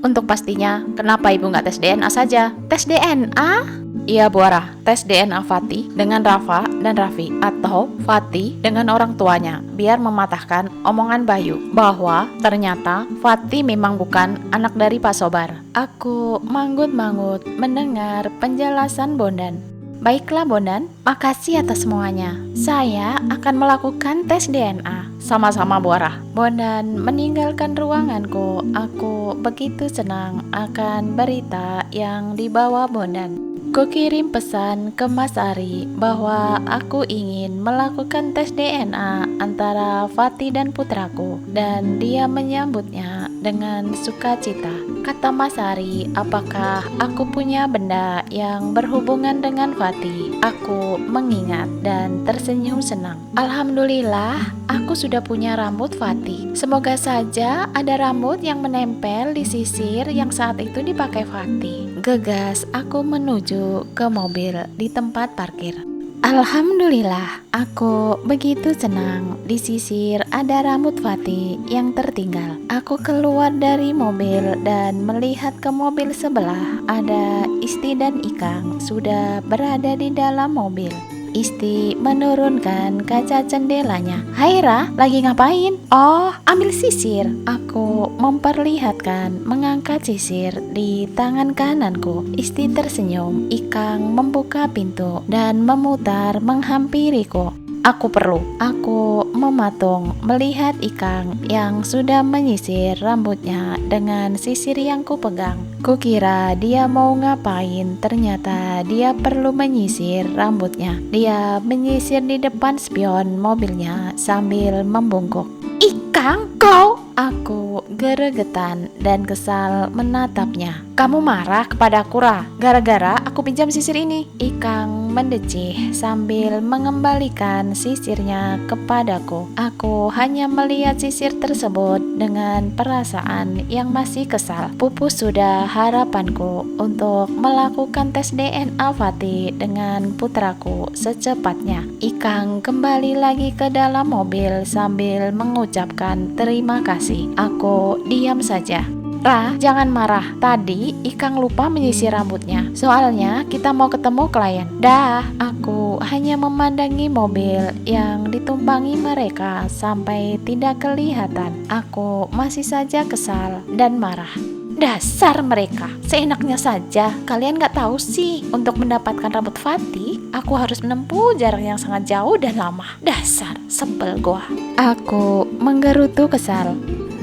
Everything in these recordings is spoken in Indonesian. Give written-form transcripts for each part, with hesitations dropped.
Untuk pastinya, kenapa ibu nggak tes DNA saja? Tes DNA? Iya Bu Ara, tes DNA Fatih dengan Rafa dan Raffi atau Fatih dengan orang tuanya biar mematahkan omongan Bayu bahwa ternyata Fatih memang bukan anak dari Pak Sobar. Aku manggut-manggut mendengar penjelasan Bondan. Baiklah Bondan, makasih atas semuanya. Saya akan melakukan tes DNA. Sama-sama Bu Ara. Bondan meninggalkan ruanganku. Aku begitu senang akan berita yang dibawa Bondan. Kukirim pesan ke Mas Ari bahwa aku ingin melakukan tes DNA antara Fatih dan putraku dan dia menyambutnya dengan sukacita. Kata Mas Ari, apakah aku punya benda yang berhubungan dengan Fatih? Aku mengingat dan tersenyum senang. Alhamdulillah, aku sudah punya rambut Fatih. Semoga saja ada rambut yang menempel di sisir yang saat itu dipakai Fatih. Gegas aku menuju ke mobil di tempat parkir. Alhamdulillah, aku begitu senang. Di sisir ada rambut Fatih yang tertinggal. Aku keluar dari mobil dan melihat ke mobil sebelah. Ada Isti dan Ikang sudah berada di dalam mobil. Isti menurunkan kaca jendelanya. Hai Ra, lagi ngapain? Oh, ambil sisir. Aku memperlihatkan mengangkat sisir di tangan kananku. Isti tersenyum. Ikang membuka pintu dan memutar menghampiriku. Aku mematung melihat Ikang yang sudah menyisir rambutnya dengan sisir yang kupegang. Kukira dia mau ngapain, ternyata dia perlu menyisir rambutnya. Dia menyisir di depan spion mobilnya sambil membungkuk. Ikang, kau? Aku geregetan dan kesal menatapnya. Kamu marah kepadaku Ra, gara-gara aku pinjam sisir ini. Ikang mendecih sambil mengembalikan sisirnya kepadaku. Aku hanya melihat sisir tersebut dengan perasaan yang masih kesal. Pupus sudah harapanku untuk melakukan tes DNA Fatih dengan putraku secepatnya. Ikang kembali lagi ke dalam mobil sambil mengucapkan terima kasih. Aku diam saja. Ra, jangan marah. Tadi Ikang lupa menyisir rambutnya. Soalnya kita mau ketemu klien. Dah, aku hanya memandangi mobil yang ditumpangi mereka sampai tidak kelihatan. Aku masih saja kesal dan marah. Dasar mereka, seenaknya saja. Kalian gak tahu sih, untuk mendapatkan rambut Fatih, aku harus menempuh jarak yang sangat jauh dan lama. Dasar, sebel gua. Aku menggerutu kesal.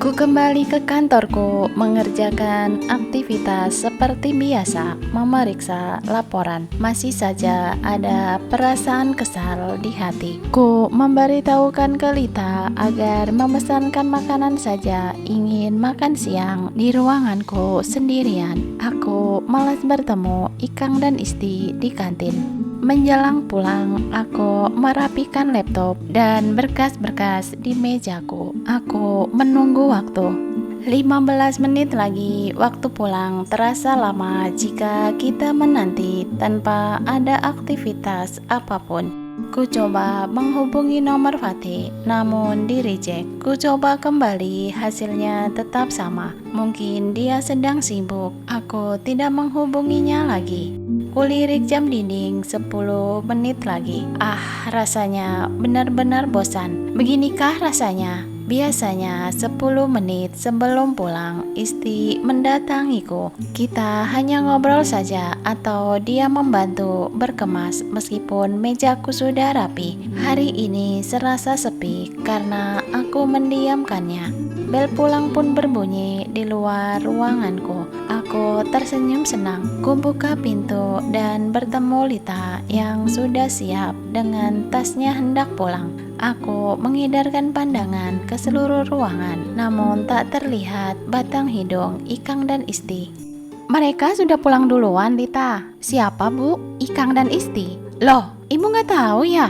Ku kembali ke kantorku mengerjakan aktivitas seperti biasa, memeriksa laporan. Masih saja ada perasaan kesal di hati. Ku memberitahukan ke Lita agar memesankan makanan saja, ingin makan siang di ruanganku sendirian. Aku malas bertemu Ikang dan Isti di kantin. Menjelang pulang, aku merapikan laptop dan berkas-berkas di mejaku. Aku menunggu waktu. 15 menit lagi waktu pulang terasa lama jika kita menanti tanpa ada aktivitas apapun. Ku coba menghubungi nomor Fatih, namun di reject. Ku coba kembali, hasilnya tetap sama. Mungkin dia sedang sibuk. Aku tidak menghubunginya lagi. Kulirik jam dinding 10 menit lagi. Rasanya benar-benar bosan. Beginikah rasanya? Biasanya 10 menit sebelum pulang, Isti mendatangiku. Kita hanya ngobrol saja atau dia membantu berkemas meskipun mejaku sudah rapi. Hari ini serasa sepi karena aku mendiamkannya. Bel pulang pun berbunyi di luar ruanganku. Aku tersenyum senang. Kubuka pintu dan bertemu Lita yang sudah siap dengan tasnya hendak pulang. Aku mengidarkan pandangan ke seluruh ruangan, namun tak terlihat batang hidung Ikang dan Isti. Mereka sudah pulang duluan, Lita. Siapa, Bu? Ikang dan Isti. Loh, Ibu nggak tahu ya?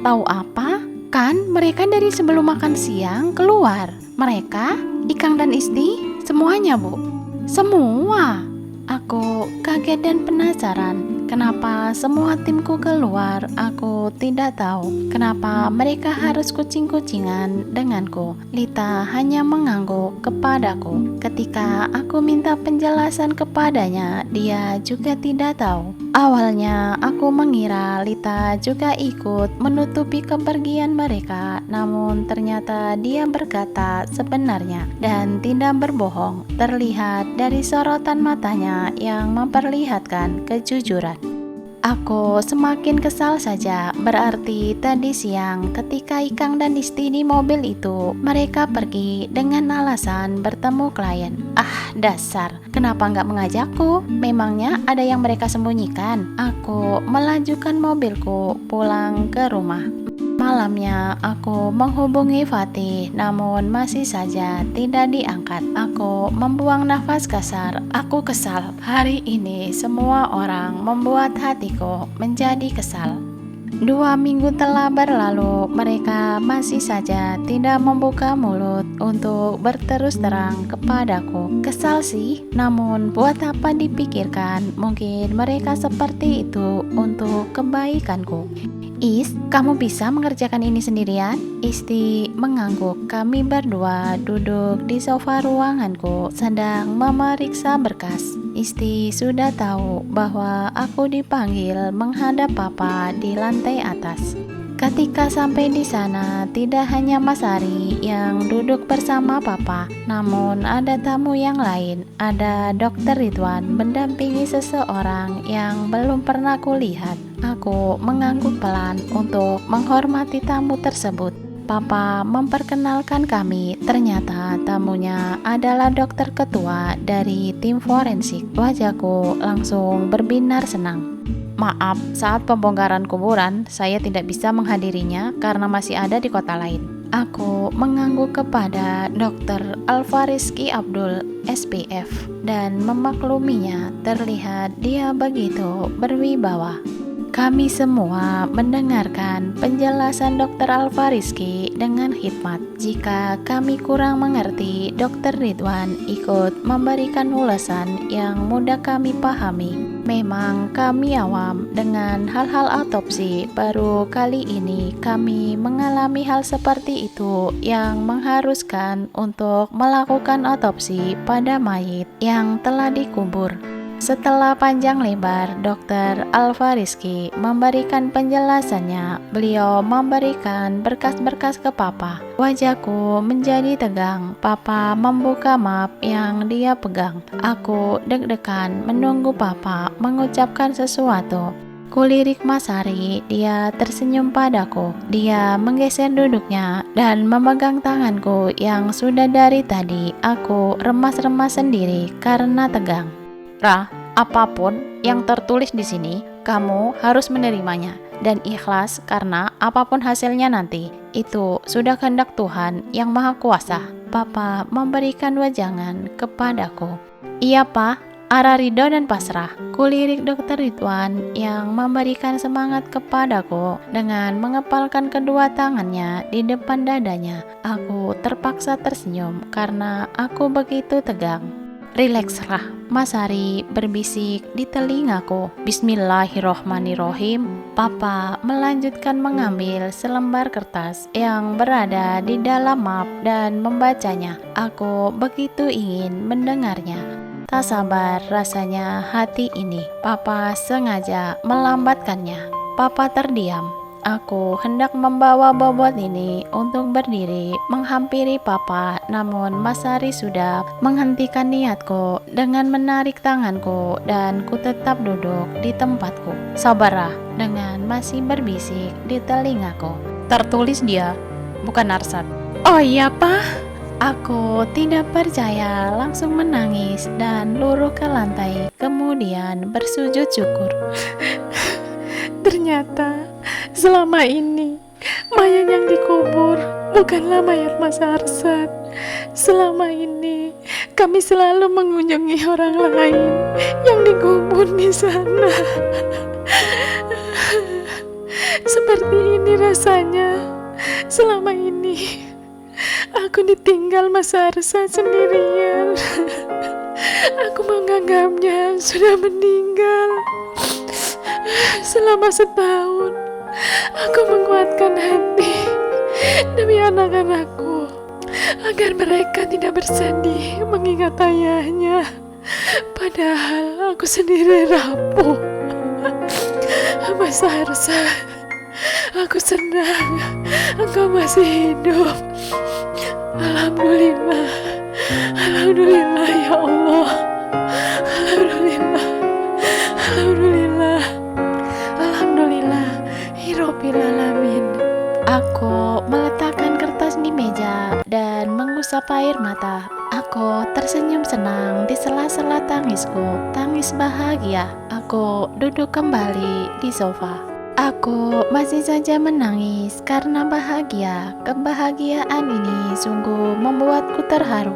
Tahu apa? Kan mereka dari sebelum makan siang keluar. Mereka, Ikang dan Isti, semuanya, Bu. Semua? Aku kaget dan penasaran. Kenapa semua timku keluar? Aku tidak tahu. Kenapa mereka harus kucing-kucingan denganku? Lita hanya mengangguk kepadaku. Ketika aku minta penjelasan kepadanya, dia juga tidak tahu. Awalnya aku mengira Lita juga ikut menutupi kepergian mereka, namun ternyata dia berkata sebenarnya dan tidak berbohong. Terlihat dari sorotan matanya yang memperlihatkan kejujuran. Aku semakin kesal saja. Berarti tadi siang ketika Ikang dan Isti di mobil itu, mereka pergi dengan alasan bertemu klien. Ah, dasar. Kenapa nggak mengajakku? Memangnya ada yang mereka sembunyikan? Aku melajukan mobilku pulang ke rumah. Malamnya aku menghubungi Fatih, namun masih saja tidak diangkat. Aku membuang nafas kasar. Aku kesal. Hari ini semua orang membuat hatiku menjadi kesal. 2 minggu telah berlalu, mereka masih saja tidak membuka mulut untuk berterus terang kepadaku. Kesal sih, namun buat apa dipikirkan? Mungkin mereka seperti itu untuk kebaikanku. Is, kamu bisa mengerjakan ini sendirian? Isti mengangguk. Kami berdua duduk di sofa ruanganku sedang memeriksa berkas. Isti sudah tahu bahwa aku dipanggil menghadap Papa di lantai atas. Ketika sampai di sana, tidak hanya Mas Ari yang duduk bersama Papa, namun ada tamu yang lain. Ada Dokter Ridwan mendampingi seseorang yang belum pernah kulihat. Aku mengangguk pelan untuk menghormati tamu tersebut. Papa memperkenalkan kami. Ternyata tamunya adalah dokter ketua dari tim forensik. Wajahku langsung berbinar senang. Maaf, saat pembongkaran kuburan, saya tidak bisa menghadirinya karena masih ada di kota lain. Aku mengangguk kepada Dr. Alfariski Abdul, SPF, dan memakluminya. Terlihat dia begitu berwibawa. Kami semua mendengarkan penjelasan Dr. Alfariski dengan hikmat. Jika kami kurang mengerti, Dr. Ridwan ikut memberikan ulasan yang mudah kami pahami. Memang kami awam dengan hal-hal autopsi. Baru kali ini kami mengalami hal seperti itu yang mengharuskan untuk melakukan autopsi pada mayit yang telah dikubur. Setelah panjang lebar, Dr. Alfariski memberikan penjelasannya. Beliau memberikan berkas-berkas ke Papa. Wajahku menjadi tegang. Papa membuka map yang dia pegang. Aku deg-degan menunggu Papa mengucapkan sesuatu. Kulirik Mas Ari, dia tersenyum padaku. Dia menggeser duduknya dan memegang tanganku yang sudah dari tadi aku remas-remas sendiri karena tegang. Ra, apapun yang tertulis di sini, kamu harus menerimanya dan ikhlas karena apapun hasilnya nanti, itu sudah kehendak Tuhan yang Maha Kuasa. Papa memberikan wejangan kepadaku. Iya, Pak. Ara ridho dan pasrah. Kulirik Dr. Ridwan yang memberikan semangat kepadaku dengan mengepalkan kedua tangannya di depan dadanya. Aku terpaksa tersenyum karena aku begitu tegang. Rilekslah, Mas Ari berbisik di telingaku. Bismillahirrohmanirrohim. Papa melanjutkan mengambil selembar kertas yang berada di dalam map dan membacanya. Aku begitu ingin mendengarnya. Tak sabar rasanya hati ini. Papa sengaja melambatkannya. Papa terdiam. Aku hendak membawa bobot ini untuk berdiri menghampiri Papa, namun Mas Ari sudah menghentikan niatku dengan menarik tanganku dan ku tetap duduk di tempatku. Sabarlah, dengan masih berbisik di telingaku. Tertulis dia, bukan Arsat. Oh iya, Pak. Aku tidak percaya, langsung menangis dan luruh ke lantai, kemudian bersujud syukur. Ternyata selama ini mayat yang dikubur bukanlah mayat Mas Arsat. Selama ini kami selalu mengunjungi orang lain yang dikubur di sana. Seperti ini rasanya. Selama ini aku ditinggal Mas Arsat sendirian. Aku menganggapnya sudah meninggal. Selama setahun, aku menguatkan hati demi anak-anakku agar mereka tidak bersedih mengingat ayahnya. Padahal aku sendiri rapuh. Mas Arsa, aku senang engkau masih hidup. Alhamdulillah, alhamdulillah ya Allah. Alhamdulillah, alhamdulillah, alhamdulillah, Hirobbil alamin. Aku meletakkan kertas di meja dan mengusap air mata. Aku tersenyum senang di sela-sela tangisku, tangis bahagia. Aku duduk kembali di sofa. Aku masih saja menangis karena bahagia. Kebahagiaan ini sungguh membuatku terharu.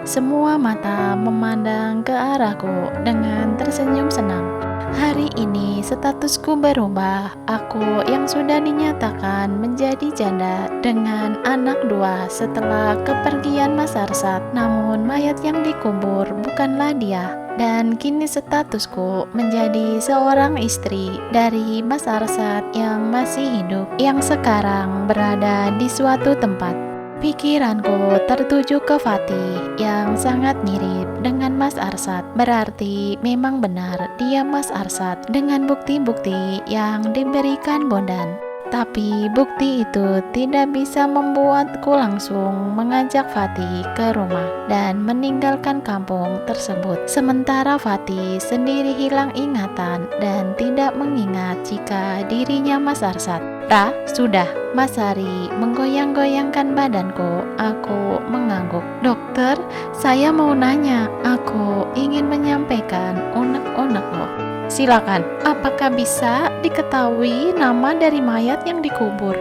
Semua mata memandang ke arahku dengan tersenyum senang. Hari ini statusku berubah. Aku yang sudah dinyatakan menjadi janda dengan anak 2 setelah kepergian Mas Arsat. Namun mayat yang dikubur bukanlah dia. Dan kini statusku menjadi seorang istri dari Mas Arsat yang masih hidup, yang sekarang berada di suatu tempat. Pikiranku tertuju ke Fatih yang sangat mirip dengan Mas Arsat. Berarti memang benar dia Mas Arsat dengan bukti-bukti yang diberikan Bondan. Tapi bukti itu tidak bisa membuatku langsung mengajak Fatih ke rumah dan meninggalkan kampung tersebut. Sementara Fatih sendiri hilang ingatan dan tidak mengingat jika dirinya Mas Arsat. Ra, sudah. Mas Hari menggoyang-goyangkan badanku. Aku mengangguk. Dokter, saya mau nanya. Aku ingin menyampaikan unek-unekku. Silakan. Apakah bisa diketahui nama dari mayat yang dikubur?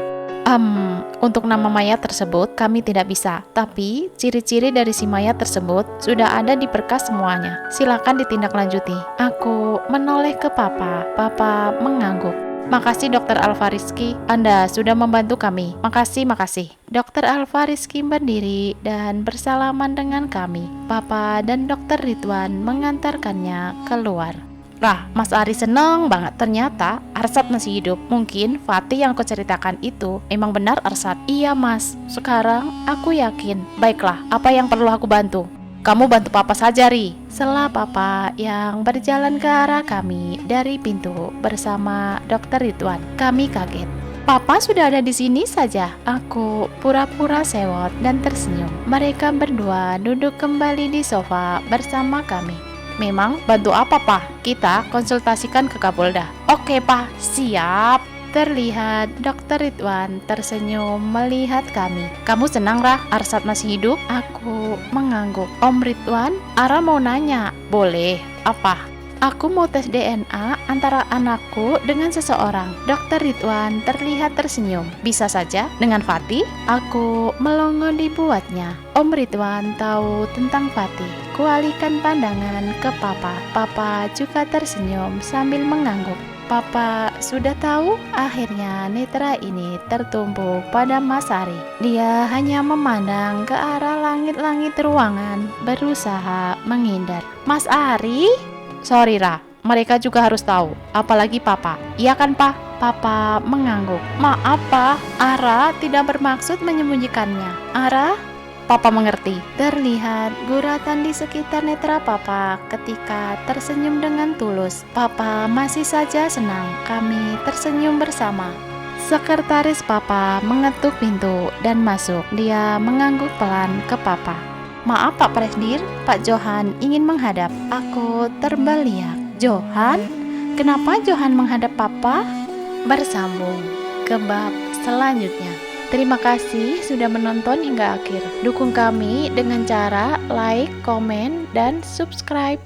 Untuk nama mayat tersebut kami tidak bisa. Tapi ciri-ciri dari si mayat tersebut sudah ada di berkas semuanya. Silakan ditindaklanjuti. Aku menoleh ke Papa. Papa mengangguk. Makasih Dokter Alfariski, Anda sudah membantu kami. Makasih. Dokter Alfariski berdiri dan bersalaman dengan kami. Papa dan Dokter Ridwan mengantarkannya keluar. Lah, Mas Ari seneng banget. Ternyata Arsat masih hidup. Mungkin Fatih yang kau ceritakan itu memang benar Arsat. Iya Mas, sekarang aku yakin. Baiklah, apa yang perlu aku bantu? Kamu bantu Papa saja, Ri. Sela Papa yang berjalan ke arah kami dari pintu bersama Dokter Ridwan. Kami kaget. Papa sudah ada di sini saja. Aku pura-pura sewot dan tersenyum. Mereka berdua duduk kembali di sofa bersama kami. Memang bantu apa, Pak? Kita konsultasikan ke Kapolda. Oke, Pak. Siap. Terlihat Dokter Ridwan tersenyum melihat kami. Kamu senang, Rah? Arsat masih hidup? Aku mengangguk. Om Ridwan, Ara mau nanya. Boleh. Apa? Aku mau tes DNA antara anakku dengan seseorang. Dokter Ridwan terlihat tersenyum. Bisa saja dengan Fatih? Aku melongo dibuatnya. Om Ridwan tahu tentang Fatih. Kualihkan pandangan ke Papa. Papa juga tersenyum sambil mengangguk. Papa sudah tahu. Akhirnya netra ini tertumpuk pada Mas Ari. Dia hanya memandang ke arah langit-langit ruangan, berusaha menghindar. Mas Ari? Sorry Ra, mereka juga harus tahu, apalagi Papa. Iya kan Pak? Papa mengangguk. Maaf Pak, Ara tidak bermaksud menyembunyikannya. Ara? Papa mengerti. Terlihat guratan di sekitar netra Papa ketika tersenyum dengan tulus. Papa masih saja senang. Kami tersenyum bersama. Sekretaris Papa mengetuk pintu dan masuk. Dia mengangguk pelan ke Papa. Maaf Pak Presdir, Pak Johan ingin menghadap. Aku terbeliak. Johan? Kenapa Johan menghadap Papa? Bersambung ke bab selanjutnya. Terima kasih sudah menonton hingga akhir. Dukung kami dengan cara like, komen, dan subscribe.